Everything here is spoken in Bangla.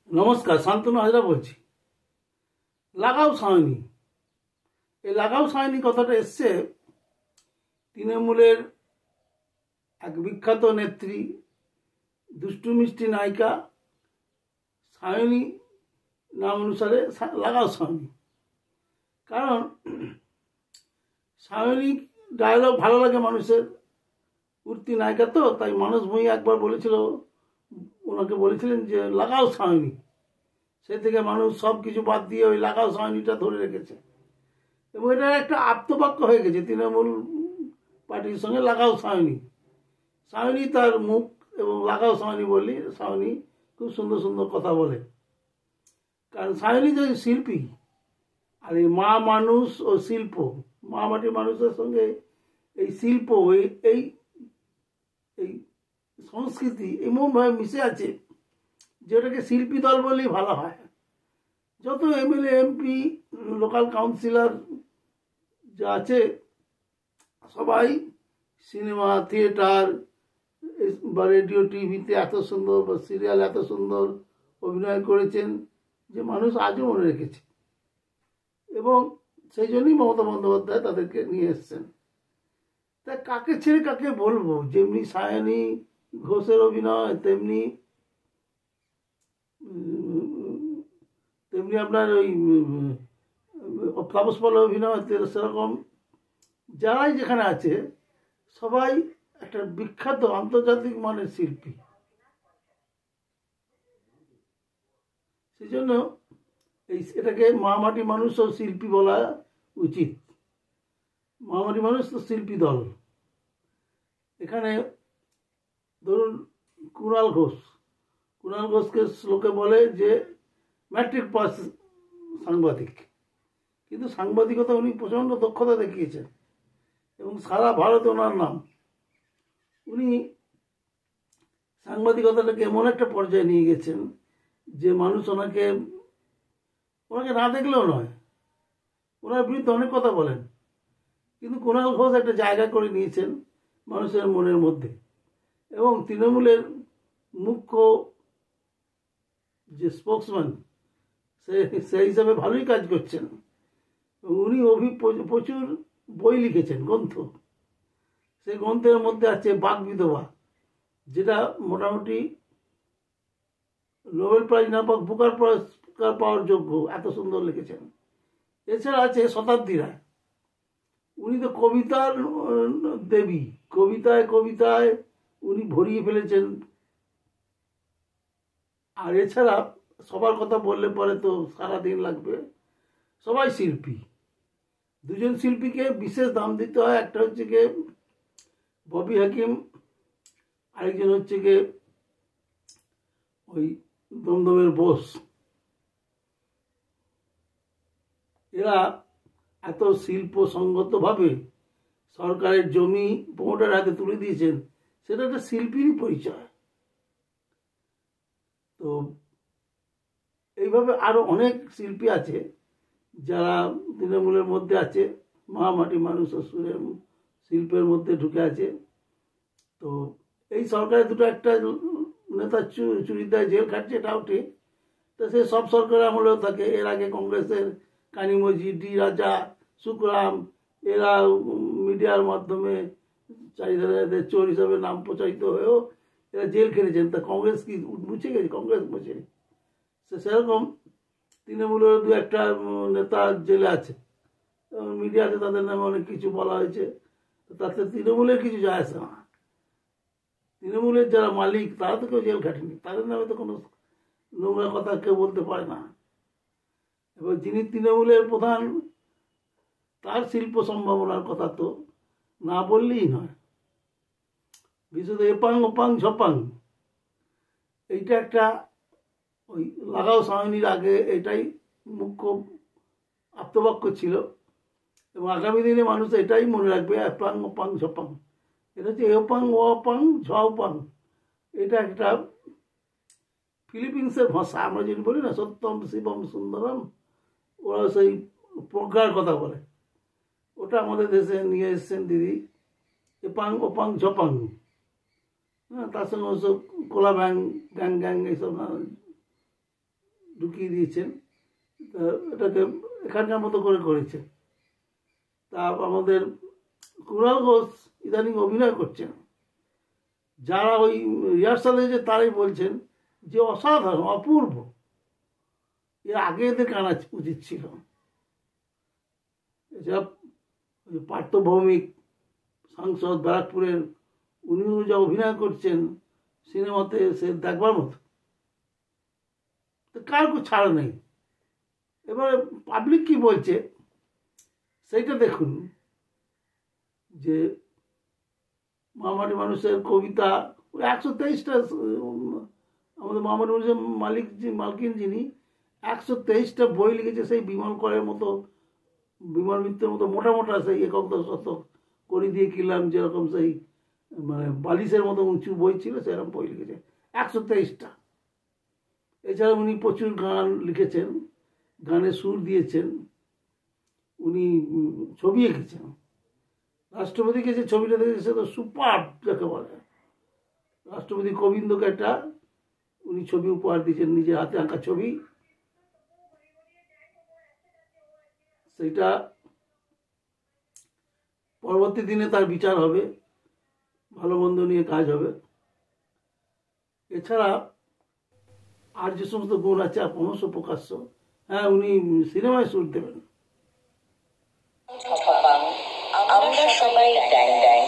নমস্কার, শান্তনু হাজরা বলছি। লাগাও সায়নী, এই লাগাও সায়নী কথাটা এসছে তৃণমূলের এক বিখ্যাত নেত্রী, দুষ্টু মিষ্টি নায়িকা সায়নী নাম অনুসারে লাগাও সায়নী। কারণ সায়নী ডায়লগ ভালো লাগে মানুষের, উঠতি নায়িকা তো, তাই মানস ভূঁইয়া একবার বলেছিল, ওনাকে বলেছিলেন যে লাগাও সায়নী। সে থেকে মানুষ সব কিছু বাদ দিয়ে ওই লাগাও সায়নীটা ধরে রেখেছে এবং এটা একটা আপ্তবাক্য হয়ে গেছে তৃণমূল পার্টির সঙ্গে। লাগাও সায়নী, সায়নী তার মুখ এবং লাগাও সায়নী বললি সায়নী খুব সুন্দর সুন্দর কথা বলে। কারণ সায়নী যে শিল্পী, আর এই মা মানুষ ও শিল্প, মা মাটি মানুষের সঙ্গে এই শিল্প, এই এই সংস্কৃতি এমনভাবে মিশে আছে যেটাকে শিল্পী দল বলেই ভালো হয়। যত এমএলএ এমপি লোকাল কাউন্সিলর যা আছে সবাই সিনেমা থিয়েটার বা রেডিও টিভিতে এত সুন্দর বা সিরিয়াল এত সুন্দর অভিনয় করেছেন যে মানুষ আজও মনে রেখেছে এবং সেই জন্যই মমতা বন্দ্যোপাধ্যায় তাদেরকে নিয়ে এসছেন। তাই কাকে ছেড়ে কাকে বলবো, যেমনি সায়নী ঘোষের অভিনয় তেমনি আপনার ওই তাপস পালের অভিনয় সেরকম যারাই যেখানে আছে সবাই একটা বিখ্যাত আন্তর্জাতিক মানের শিল্পী। সেই জন্য এটাকে মা মাটি মানুষ ও শিল্পী বলা উচিত। মা মাটি মানুষ তো শিল্পী দল। এখানে ধরুন কুণাল ঘোষকে লোকে বলে যে ম্যাট্রিক পাস সাংবাদিক, কিন্তু সাংবাদিকতা উনি প্রচণ্ড দক্ষতা দেখিয়েছেন এবং সারা ভারতে ওনার নাম। উনি সাংবাদিকতাটাকে এমন একটা পর্যায়ে নিয়ে গেছেন যে মানুষ ওনাকে না দেখলেও নয়, ওনার বিরুদ্ধে অনেক কথা বলেন, কিন্তু কুণাল ঘোষ একটা জায়গা করে নিয়েছেন মানুষের মনের মধ্যে এবং তৃণমূলের মুখ্য যে স্পোক্সম্যান সেই হিসাবে ভালোই কাজ করছেন। উনি প্রচুর বই লিখেছেন, গ্রন্থ। সেই গ্রন্থের মধ্যে আছে বাক বিধবা, যেটা মোটামুটি নোবেল প্রাইজ না পাক বুকার পুরস্কার পাওয়ার যোগ্য, এত সুন্দর লিখেছেন। এছাড়া আছে শতাব্দী রায়, উনি তো কবিতার দেবী, কবিতায় উনি ভরিয়ে ফেলেছেন। আর এছাড়া সবার কথা বললে পরে তো সারাদিন লাগবে। সবাই শিল্পী, দুজন শিল্পীকে বিশেষ দাম দিতে হয়। একটা হচ্ছে গিয়ে ববি হাকিম, আরেকজন হচ্ছে গিয়ে ওই দমদমের বোস। এরা এত শিল্পসঙ্গতভাবে সরকারের জমি প্রমোটার হাতে তুলে দিয়েছেন, সেটা একটা শিল্পীরই পরিচয়। তো এইভাবে আরো অনেক শিল্পী আছে যারা তৃণমূলের মধ্যে আছে, মা মাটি মানুষ ও শিল্পের মধ্যে ঢুকে আছে। তো এই সরকারের দুটো একটা নেতা চুরিদায় জেল খাটছে, এটাও ঠিক। তো সে সব সরকারের আমলেও থাকে। এর আগে কংগ্রেসের কানিমজি, ডি রাজা, সুখরাম, এরা মিডিয়ার মাধ্যমে চারিদারে চোর হিসাবে নাম প্রচারিত হয়েও এরা জেল খেটেছেন। তা কংগ্রেস কি মুছে গেছে? কংগ্রেস মুছে। সেরকম তৃণমূলের দু একটা নেতা জেলে আছে এবং মিডিয়াতে তাদের নামে অনেক কিছু বলা হয়েছে। তাতে তৃণমূলের কিছু যায় আসে না। তৃণমূলের যারা মালিক তারা তো কেউ জেল খাটেনি, তাদের নামে তো কোনো নোংরা কথা কেউ বলতে পারে না। এবার যিনি তৃণমূলের প্রধান, তার শিল্প সম্ভাবনার কথা তো না বললেই নয়। বিশেষত এপাং ওপাং ঝপাং, এইটা একটা ওই লাগাও সায়নীর আগে এটাই মুখ্য আপ্তবাক্য ছিল এবং আগামী দিনে মানুষ এটাই মনে রাখবে, এপাং ওপাং ঝপাং। এটা হচ্ছে এপাং ওপাং ঝপাং, এটা একটা ফিলিপিন্সের ভাষা। আমরা যদি বলি না সত্যম শিবম সুন্দরম, ওরা সেই প্রজ্ঞার কথা বলে, ওটা আমাদের দেশে নিয়ে এসছেন দিদি। এপাং ওপাং ঝপাং, হ্যাঁ, তার সঙ্গে ওসব কোলা ব্যাং গ্যাং গ্যাং এইসব ঢুকিয়ে দিয়েছেন, তা এটাকে এখানকার মতো করে করেছেন। তা আমাদের কুণাল ঘোষ ইদানিং অভিনয় করছেন, যারা ওই রিহার্সালে যে তারাই বলছেন যে অসাধারণ, অপূর্ব, এর আগে এদের আনা উচিত ছিল। এসব পার্থ ভৌমিক, সাংসদ ব্যারাকপুরের, উনিও যা অভিনয় করছেন সিনেমাতে, সে দেখবার মতো, কার কোনো ছাড় নেই। এবারে পাবলিক কি বলছে সেইটা দেখুন, যে মহামাটি মানুষের কবিতা 123টা, আমাদের মহামাটি মানুষের মালকিন যিনি 123টা বই লিখেছে, সেই বিমল করের মতো, বিমল মিত্রের মতো মোটা মোটা সেই একক শতক করি দিয়ে কিনলাম যেরকম সেই মানে বালিশের মতো উঁচু বই ছিল, সেরকম বই লিখেছে 123টা। এছাড়া উনি প্রচুর গান লিখেছেন, গানে সুর দিয়েছেন, উনি ছবি এঁকেছেন। রাষ্ট্রপতিকে যে ছবিটা দেখেছে সে তো সুপার যাকে বলে। রাষ্ট্রপতি কোবিন্দকে একটা উনি ছবি উপহার দিয়েছেন, নিজের হাতে আঁকা ছবি। সেইটা পরবর্তী দিনে তার বিচার হবে, ভালো মন্দ নিয়ে কাজ হবে। এছাড়া আর যে সমস্ত গুণ আছে ক্রমশ প্রকাশ্য, হ্যাঁ উনি সিনেমায় সুর দেবেন। আমরা সবাই ড্যাং ড্যাং